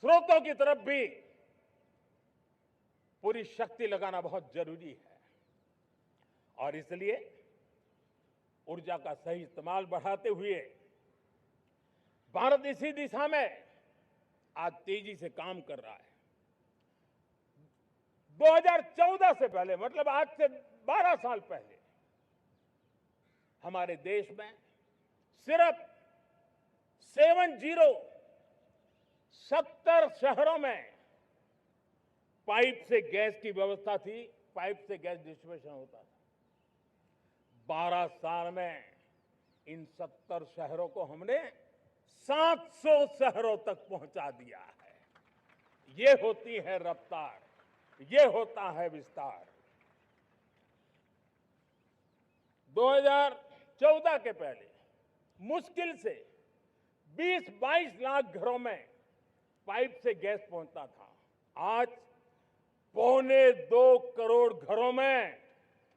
स्रोतों की तरफ भी पूरी शक्ति लगाना बहुत जरूरी है और इसलिए ऊर्जा का सही इस्तेमाल बढ़ाते हुए भारत इसी दिशा में आज तेजी से काम कर रहा है। 2014 से पहले, मतलब आज से 12 साल पहले, हमारे देश में सिर्फ 70 शहरों में पाइप से गैस की व्यवस्था थी, पाइप से गैस डिस्ट्रीब्यूशन होता था। 12 साल में इन 70 शहरों को हमने 700 शहरों तक पहुंचा दिया है। ये होती है रफ्तार, ये होता है विस्तार। 2014 के पहले मुश्किल से 20-22 लाख घरों में पाइप से गैस पहुंचता था। आज 1.25 करोड़ घरों में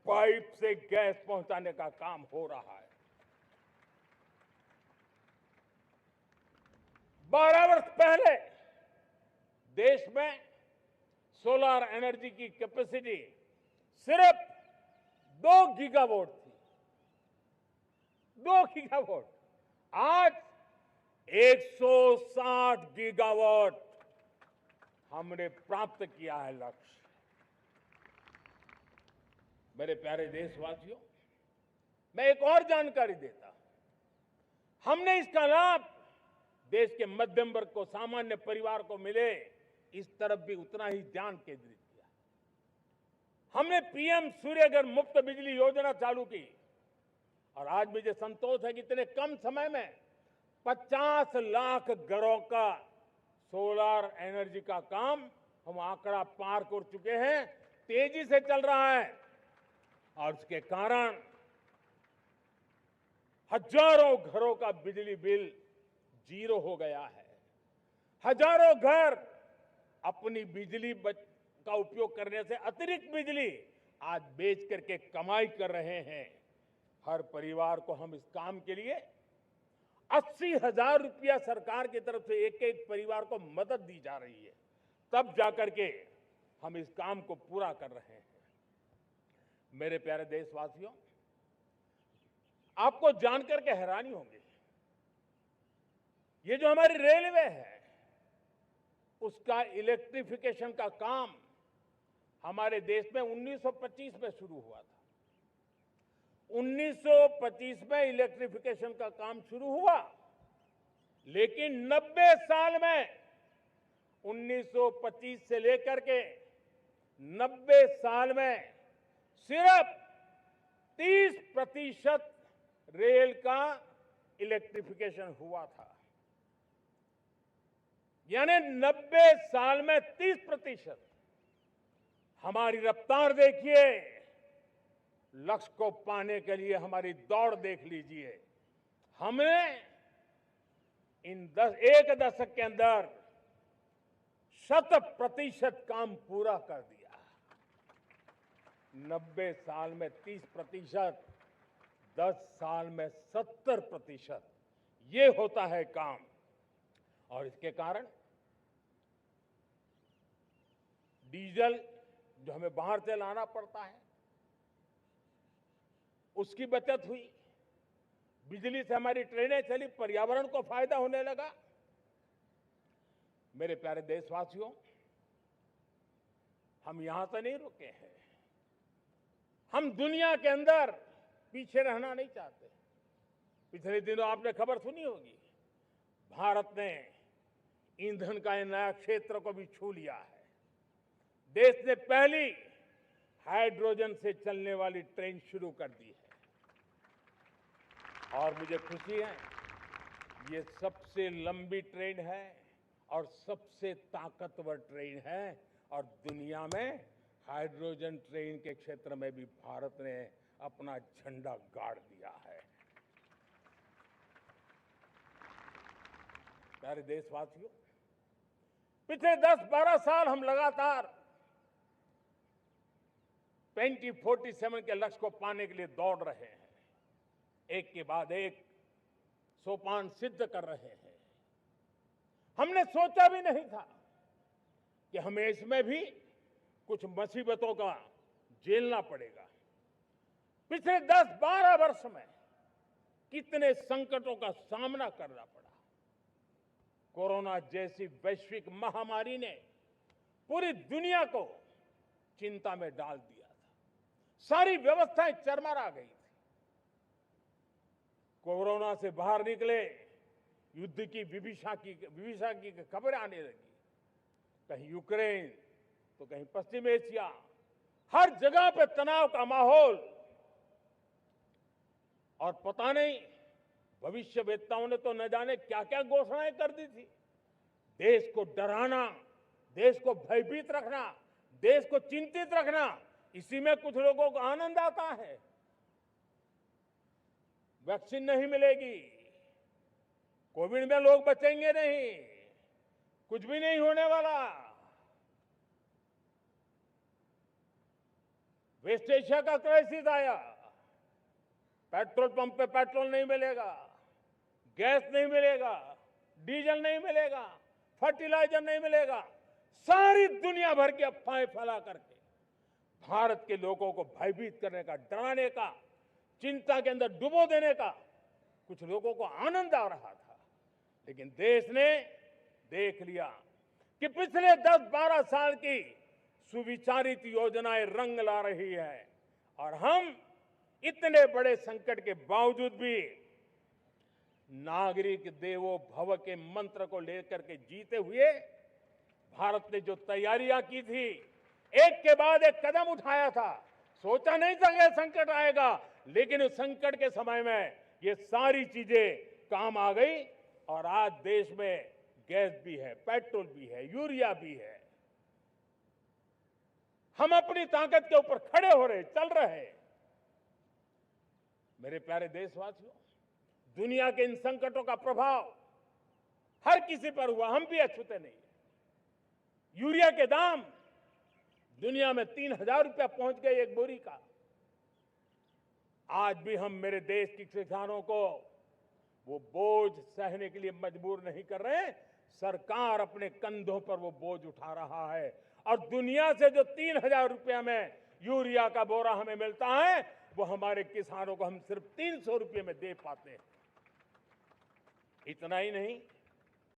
पाइप से गैस पहुंचाने का काम हो रहा है। 12 वर्ष पहले देश में सोलर एनर्जी की कैपेसिटी सिर्फ 2 गीगावाट थी। 2 गीगावाट, आज 160 गीगावाट हमने प्राप्त किया है लक्ष्य। मेरे प्यारे देशवासियों, मैं एक और जानकारी देता हूं। हमने इसका लाभ देश के मध्यम वर्ग को, सामान्य परिवार को मिले, इस तरफ भी उतना ही ध्यान केंद्रित किया। हमने पीएम सूर्यघर मुफ्त बिजली योजना चालू की और आज मुझे संतोष है कि इतने कम समय में 50 लाख घरों का सोलर एनर्जी का काम हम आंकड़ा पार कर चुके हैं। तेजी से चल रहा है और उसके कारण हजारों घरों का बिजली बिल 0 हो गया है। हजारों घर अपनी बिजली का उपयोग करने से अतिरिक्त बिजली आज बेच करके कमाई कर रहे हैं। हर परिवार को हम इस काम के लिए 80,000 रुपया सरकार की तरफ से एक एक परिवार को मदद दी जा रही है, तब जाकर के हम इस काम को पूरा कर रहे हैं। मेरे प्यारे देशवासियों, आपको जानकर के हैरानी होगी, ये जो हमारी रेलवे है उसका इलेक्ट्रिफिकेशन का काम हमारे देश में 1925 में शुरू हुआ था। 1925 में इलेक्ट्रिफिकेशन का काम शुरू हुआ, लेकिन 90 साल में 1925 से लेकर के 90 साल में सिर्फ 30% रेल का इलेक्ट्रिफिकेशन हुआ था। यानी 90 साल में 30%। हमारी रफ्तार देखिए, लक्ष्य को पाने के लिए हमारी दौड़ देख लीजिए। हमने एक दशक के अंदर 100% काम पूरा कर दिया। 90 साल में 30%, 10 साल में 70%, ये होता है काम। और इसके कारण डीजल जो हमें बाहर से लाना पड़ता है उसकी बचत हुई, बिजली से हमारी ट्रेनें चली, पर्यावरण को फायदा होने लगा। मेरे प्यारे देशवासियों, हम यहां से नहीं रुके हैं, हम दुनिया के अंदर पीछे रहना नहीं चाहते। पिछले दिनों आपने खबर सुनी होगी, भारत ने ईंधन का नया क्षेत्र को भी छू लिया है। देश ने पहली हाइड्रोजन से चलने वाली ट्रेन शुरू कर दी है और मुझे खुशी है, ये सबसे लंबी ट्रेन है और सबसे ताकतवर ट्रेन है और दुनिया में हाइड्रोजन ट्रेन के क्षेत्र में भी भारत ने अपना झंडा गाड़ दिया है। प्यारे देशवासियों, पिछले 10-12 साल हम लगातार 2047 के लक्ष्य को पाने के लिए दौड़ रहे हैं, एक के बाद एक सोपान सिद्ध कर रहे हैं। हमने सोचा भी नहीं था कि हमें इसमें भी कुछ मुसीबतों का झेलना पड़ेगा। पिछले 10-12 वर्ष में कितने संकटों का सामना करना पड़ा। कोरोना जैसी वैश्विक महामारी ने पूरी दुनिया को चिंता में डाल दिया था। सारी व्यवस्थाएं चरमरा गई थी। कोरोना से बाहर निकले, युद्ध की विभीषा की खबरें आने लगी। कहीं यूक्रेन तो कहीं पश्चिम एशिया, हर जगह पे तनाव का माहौल। और पता नहीं भविष्यवेत्ताओं ने तो न जाने क्या क्या घोषणाएं कर दी थी। देश को डराना, देश को भयभीत रखना, देश को चिंतित रखना, इसी में कुछ लोगों को आनंद आता है। वैक्सीन नहीं मिलेगी, कोविड में लोग बचेंगे नहीं, कुछ भी नहीं होने वाला। वेस्ट एशिया का क्राइसिस आया, पेट्रोल पंप पे पेट्रोल नहीं मिलेगा, गैस नहीं मिलेगा, डीजल नहीं मिलेगा, फर्टिलाइजर नहीं मिलेगा। सारी दुनिया भर की अफवाहें फैला करके भारत के लोगों को भयभीत करने का, डराने का, चिंता के अंदर डुबो देने का कुछ लोगों को आनंद आ रहा था। लेकिन देश ने देख लिया कि पिछले 10-12 साल की सुविचारित योजनाएं रंग ला रही है और हम इतने बड़े संकट के बावजूद भी नागरिक देवो भव के मंत्र को लेकर के जीते हुए भारत ने जो तैयारियां की थी, एक के बाद एक कदम उठाया था। सोचा नहीं था कि संकट आएगा, लेकिन उस संकट के समय में ये सारी चीजें काम आ गई और आज देश में गैस भी है, पेट्रोल भी है, यूरिया भी है। हम अपनी ताकत के ऊपर खड़े हो रहे, चल रहे। मेरे प्यारे देशवासियों, दुनिया के इन संकटों का प्रभाव हर किसी पर हुआ, हम भी अछूते नहीं। यूरिया के दाम दुनिया में 3,000 रुपया पहुंच गए एक बोरी का। आज भी हम मेरे देश के किसानों को वो बोझ सहने के लिए मजबूर नहीं कर रहे। सरकार अपने कंधों पर वो बोझ उठा रहा है और दुनिया से जो 3,000 रुपया में यूरिया का बोरा हमें मिलता है, वो हमारे किसानों को हम सिर्फ 300 रुपये में दे पाते हैं। इतना ही नहीं,